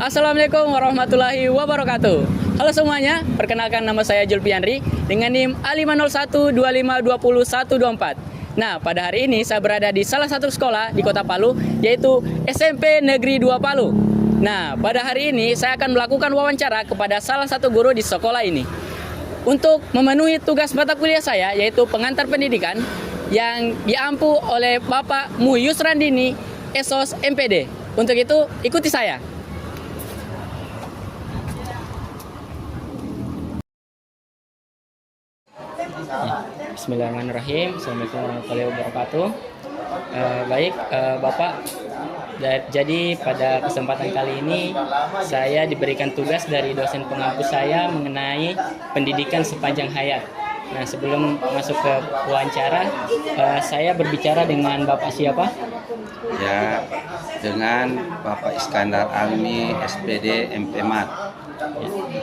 Assalamualaikum warahmatullahi wabarakatuh. Halo semuanya, perkenalkan nama saya Julpianri dengan NIM A50125202124. Nah, pada hari ini saya berada di salah satu sekolah di Kota Palu, yaitu SMP Negeri 2 Palu. Nah, pada hari ini saya akan melakukan wawancara kepada salah satu guru di sekolah ini untuk memenuhi tugas mata kuliah saya, yaitu pengantar pendidikan yang diampu oleh Bapak Muyus Randini, Esos MPD. Untuk itu, ikuti saya. Bismillahirrahmanirrahim. Assalamualaikum warahmatullahi wabarakatuh. Bapak, jadi pada kesempatan kali ini saya diberikan tugas dari dosen pengampu saya mengenai pendidikan sepanjang hayat. Nah, sebelum masuk ke wawancara, saya berbicara dengan Bapak siapa? Ya, dengan Bapak Iskandar Almi, SPD, MPMAT.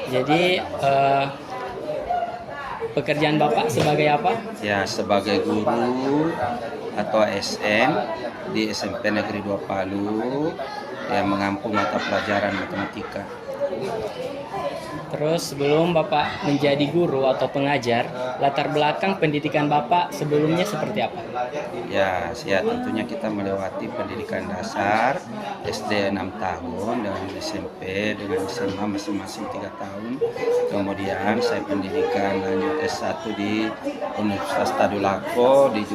Jadi pekerjaan Bapak sebagai apa? Ya, sebagai guru atau SM di SMP Negeri 2 Palu yang mengampu mata pelajaran matematika. Terus sebelum Bapak menjadi guru atau pengajar, latar belakang pendidikan Bapak sebelumnya seperti apa? Ya, tentunya kita melewati pendidikan dasar SD 6 tahun dan SMP dengan SMA masing-masing 3 tahun. Kemudian saya pendidikan lanjut S1 di Universitas Tadulako di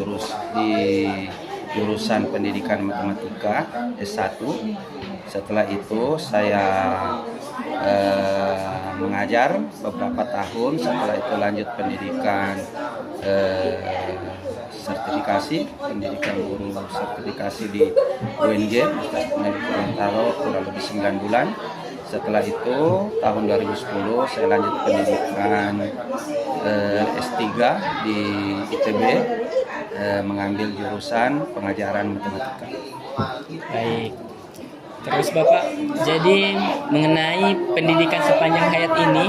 jurusan pendidikan matematika S1. Setelah itu saya mengajar beberapa tahun. Setelah itu lanjut pendidikan sertifikasi, pendidikan guru sertifikasi di UNJ, Universitas Pendidikan Gorontalo, kurang lebih 9 bulan. Setelah itu tahun 2010 saya lanjut pendidikan S3 di ITB, mengambil jurusan pengajaran matematika. Baik. Terus Bapak, jadi mengenai pendidikan sepanjang hayat ini,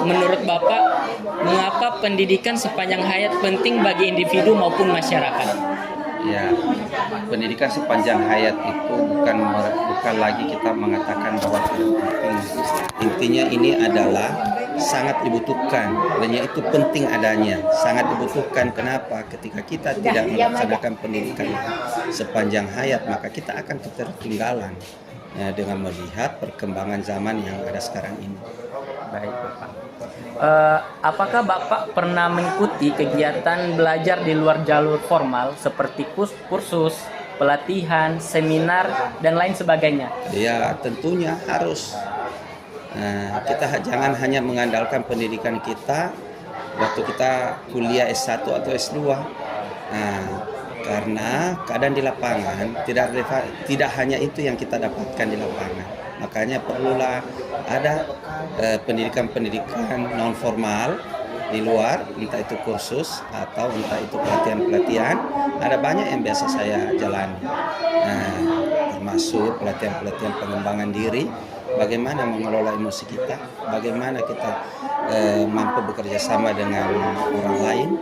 menurut Bapak, mengapa pendidikan sepanjang hayat penting bagi individu maupun masyarakat? Ya, pendidikan sepanjang hayat itu bukan lagi kita mengatakan bahwa tidak penting. Intinya ini adalah sangat dibutuhkan, adanya itu penting adanya, sangat dibutuhkan. Kenapa? Ketika kita tidak melaksanakan pendidikan sepanjang hayat, maka kita akan ketertinggalan dengan melihat perkembangan zaman yang ada sekarang ini. Baik, Bapak. Apakah Bapak pernah mengikuti kegiatan belajar di luar jalur formal seperti kursus, pelatihan, seminar, dan lain sebagainya? Ya, tentunya harus. Kita jangan hanya mengandalkan pendidikan kita waktu kita kuliah S1 atau S2. Karena keadaan di lapangan tidak hanya itu yang kita dapatkan di lapangan. Makanya perlulah ada pendidikan non formal di luar, entah itu kursus atau entah itu pelatihan-pelatihan. Ada banyak yang biasa saya jalani, termasuk pelatihan-pelatihan pengembangan diri, bagaimana mengelola emosi kita, bagaimana kita mampu bekerja sama dengan orang lain.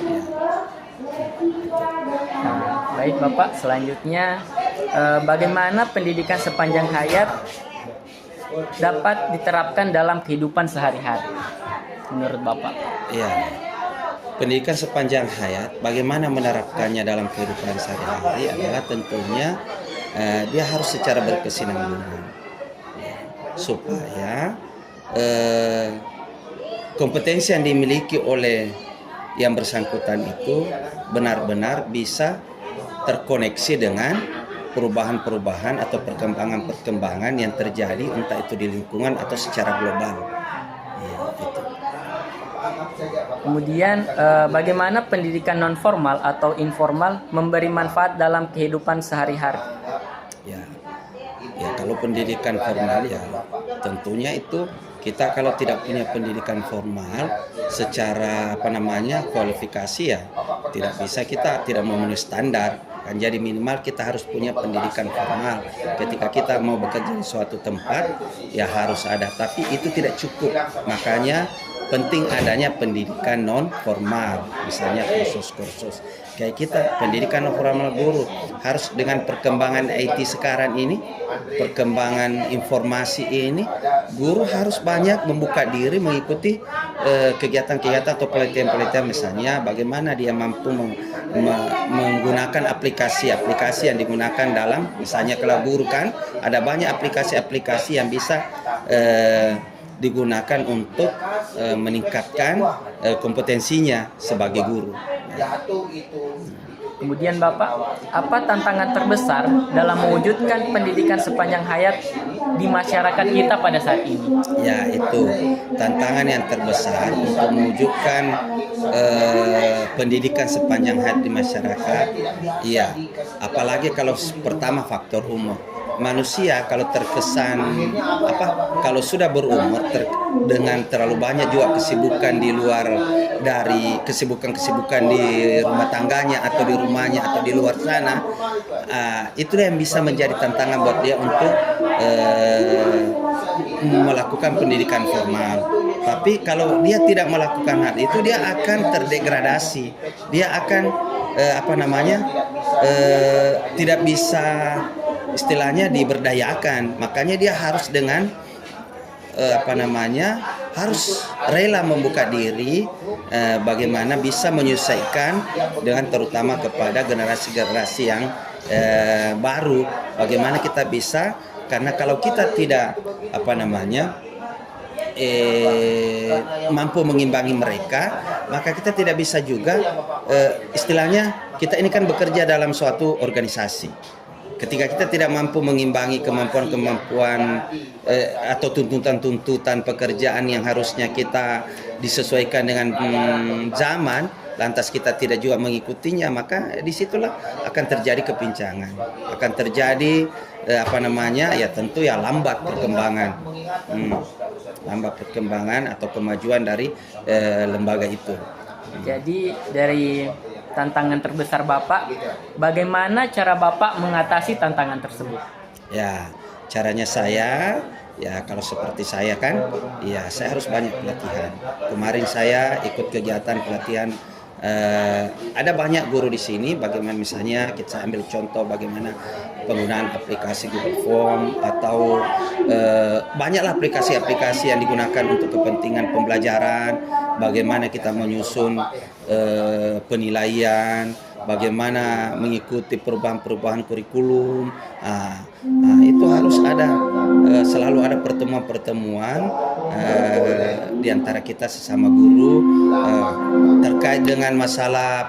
Ya. Baik Bapak, selanjutnya bagaimana pendidikan sepanjang hayat dapat diterapkan dalam kehidupan sehari-hari menurut Bapak? Ya, pendidikan sepanjang hayat, bagaimana menerapkannya dalam kehidupan sehari-hari adalah tentunya dia harus secara berkesinambungan, supaya kompetensi yang dimiliki oleh yang bersangkutan itu benar-benar bisa terkoneksi dengan perubahan-perubahan atau perkembangan-perkembangan yang terjadi, entah itu di lingkungan atau secara global. Ya, gitu. Kemudian bagaimana pendidikan non formal atau informal memberi manfaat dalam kehidupan sehari-hari? Ya, kalau pendidikan formal ya tentunya itu kita kalau tidak punya pendidikan formal secara kualifikasi ya tidak bisa, kita tidak memenuhi standar kan. Jadi minimal kita harus punya pendidikan formal. Ketika kita mau bekerja di suatu tempat ya harus ada, tapi itu tidak cukup. Makanya penting adanya pendidikan non formal, misalnya kursus-kursus. Kayak kita pendidikan non formal guru harus dengan perkembangan IT sekarang ini, perkembangan informasi ini, guru harus banyak membuka diri mengikuti kegiatan-kegiatan atau pelatihan-pelatihan, misalnya bagaimana dia mampu menggunakan aplikasi-aplikasi yang digunakan dalam, misalnya kalau guru kan ada banyak aplikasi-aplikasi yang bisa digunakan untuk meningkatkan kompetensinya sebagai guru. Kemudian Bapak, apa tantangan terbesar dalam mewujudkan pendidikan sepanjang hayat di masyarakat kita pada saat ini? Ya, itu tantangan yang terbesar untuk mewujudkan pendidikan sepanjang hayat di masyarakat. Iya, apalagi kalau pertama faktor umur. Manusia kalau terkesan kalau sudah berumur dengan terlalu banyak juga kesibukan di luar dari kesibukan di rumah tangganya atau di rumahnya atau di luar sana, itu yang bisa menjadi tantangan buat dia untuk melakukan pendidikan formal. Tapi kalau dia tidak melakukan hal itu, dia akan terdegradasi, dia akan tidak bisa istilahnya diberdayakan. Makanya dia harus dengan harus rela membuka diri, bagaimana bisa menyesuaikan dengan terutama kepada generasi-generasi yang baru. Bagaimana kita bisa, karena kalau kita tidak mampu mengimbangi mereka, maka kita tidak bisa juga istilahnya kita ini kan bekerja dalam suatu organisasi. Ketika kita tidak mampu mengimbangi kemampuan-kemampuan atau tuntutan-tuntutan pekerjaan yang harusnya kita disesuaikan dengan zaman, lantas kita tidak juga mengikutinya, maka disitulah akan terjadi kepincangan, akan terjadi ya tentu ya lambat perkembangan atau kemajuan dari lembaga itu. Jadi dari tantangan terbesar Bapak, bagaimana cara Bapak mengatasi tantangan tersebut? Ya, caranya saya, ya kalau seperti saya kan, ya saya harus banyak pelatihan. Kemarin saya ikut kegiatan pelatihan, ada banyak guru di sini, bagaimana misalnya kita ambil contoh bagaimana penggunaan aplikasi Google Form atau banyaklah aplikasi-aplikasi yang digunakan untuk kepentingan pembelajaran, bagaimana kita menyusun penilaian, bagaimana mengikuti perubahan-perubahan kurikulum. Itu harus ada, selalu ada pertemuan-pertemuan di antara kita sesama guru terkait dengan masalah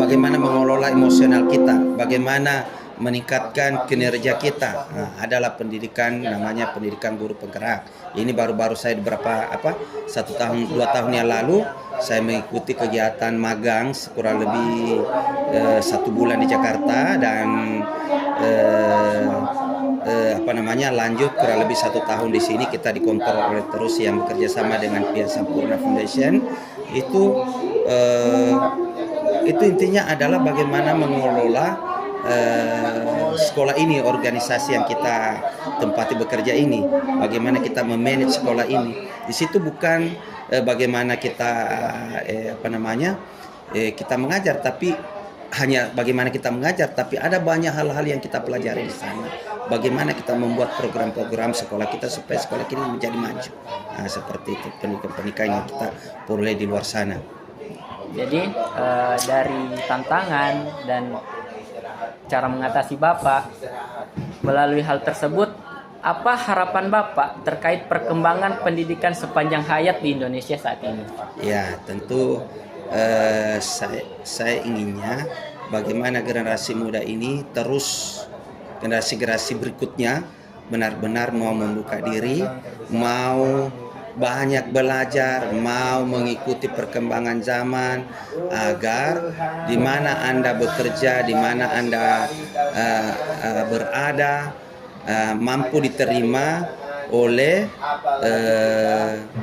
bagaimana mengelola emosional kita, bagaimana meningkatkan kinerja kita. Adalah pendidikan, namanya pendidikan guru penggerak. Ini baru-baru saya beberapa 1 tahun 2 tahun yang lalu saya mengikuti kegiatan magang kurang lebih 1 bulan di Jakarta, dan lanjut kurang lebih 1 tahun di sini. Kita dikontrol oleh terus yang bekerja sama dengan pihak Sampurna Foundation. Itu intinya adalah bagaimana mengelola sekolah ini, organisasi yang kita tempati bekerja ini, bagaimana kita memanage sekolah ini. Di situ bukan bagaimana kita kita mengajar, tapi hanya bagaimana kita mengajar, tapi ada banyak hal-hal yang kita pelajari di sana. Bagaimana kita membuat program-program sekolah kita supaya sekolah kita menjadi maju. Seperti itu pendidikan yang kita peroleh di luar sana. Jadi dari tantangan dan cara mengatasi Bapak melalui hal tersebut, apa harapan Bapak terkait perkembangan pendidikan sepanjang hayat di Indonesia saat ini? Ya, tentu saya inginnya bagaimana generasi muda ini terus, generasi-generasi berikutnya benar-benar mau membuka diri, mau banyak belajar, mau mengikuti perkembangan zaman, agar di mana Anda bekerja, di mana Anda berada, mampu diterima oleh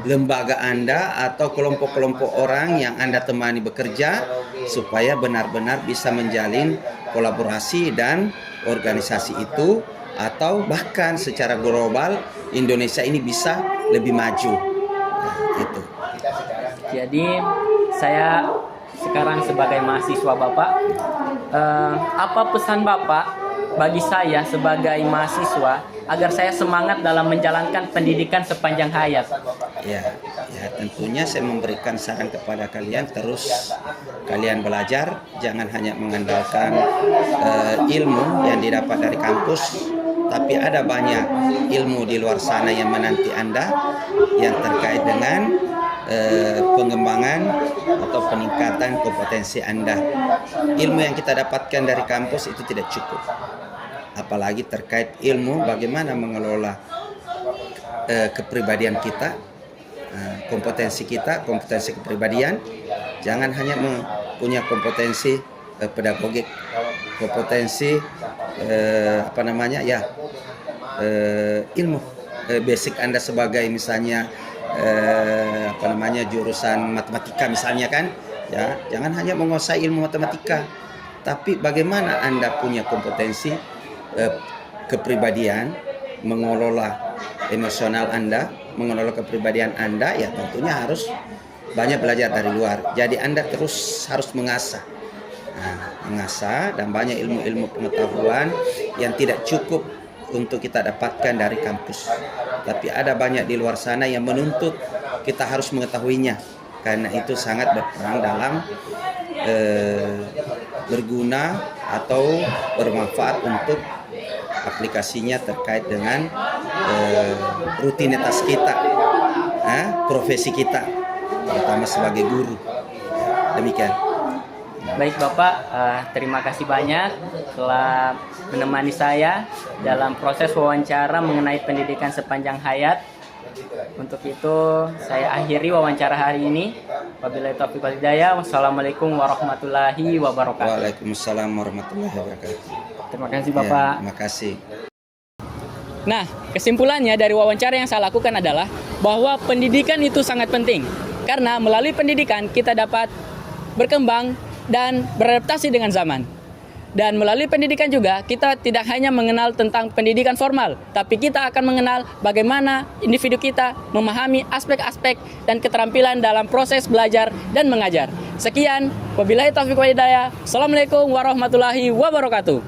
lembaga Anda atau kelompok-kelompok orang yang Anda temani bekerja, supaya benar-benar bisa menjalin kolaborasi dan organisasi itu atau bahkan secara global Indonesia ini bisa lebih maju. Nah, itu. Jadi saya sekarang sebagai mahasiswa Bapak, apa pesan Bapak bagi saya sebagai mahasiswa agar saya semangat dalam menjalankan pendidikan sepanjang hayat? Ya, tentunya saya memberikan saran kepada kalian, terus kalian belajar, jangan hanya mengandalkan ilmu yang didapat dari kampus, tapi ada banyak ilmu di luar sana yang menanti Anda yang terkait dengan pengembangan atau peningkatan kompetensi Anda. Ilmu yang kita dapatkan dari kampus itu tidak cukup, apalagi terkait ilmu bagaimana mengelola kepribadian kita, kompetensi kita, kompetensi kepribadian. Jangan hanya punya kompetensi pedagogik, kompetensi ilmu basic Anda sebagai misalnya jurusan matematika misalnya kan, ya, jangan hanya menguasai ilmu matematika, tapi bagaimana Anda punya kompetensi kepribadian, mengelola emosional Anda, mengelola kepribadian Anda, ya tentunya harus banyak belajar dari luar. Jadi Anda terus harus mengasah, dan banyak ilmu-ilmu pengetahuan yang tidak cukup untuk kita dapatkan dari kampus. Tapi ada banyak di luar sana yang menuntut kita harus mengetahuinya. Karena itu sangat berperan dalam berguna atau bermanfaat untuk aplikasinya terkait dengan rutinitas kita, profesi kita, terutama sebagai guru. Demikian. Baik Bapak, terima kasih banyak telah menemani saya dalam proses wawancara mengenai pendidikan sepanjang hayat. Untuk itu saya akhiri wawancara hari ini. Wabillahi taufiq wal hidayah. Wassalamualaikum warahmatullahi wabarakatuh. Waalaikumsalam warahmatullahi wabarakatuh. Terima kasih Bapak. Ya, terima kasih. Nah, kesimpulannya dari wawancara yang saya lakukan adalah bahwa pendidikan itu sangat penting. Karena melalui pendidikan kita dapat berkembang dan beradaptasi dengan zaman. Dan melalui pendidikan juga kita tidak hanya mengenal tentang pendidikan formal, tapi kita akan mengenal bagaimana individu kita memahami aspek-aspek dan keterampilan dalam proses belajar dan mengajar. Sekian, wabillahi taufiq wal hidayah. Assalamualaikum warahmatullahi wabarakatuh.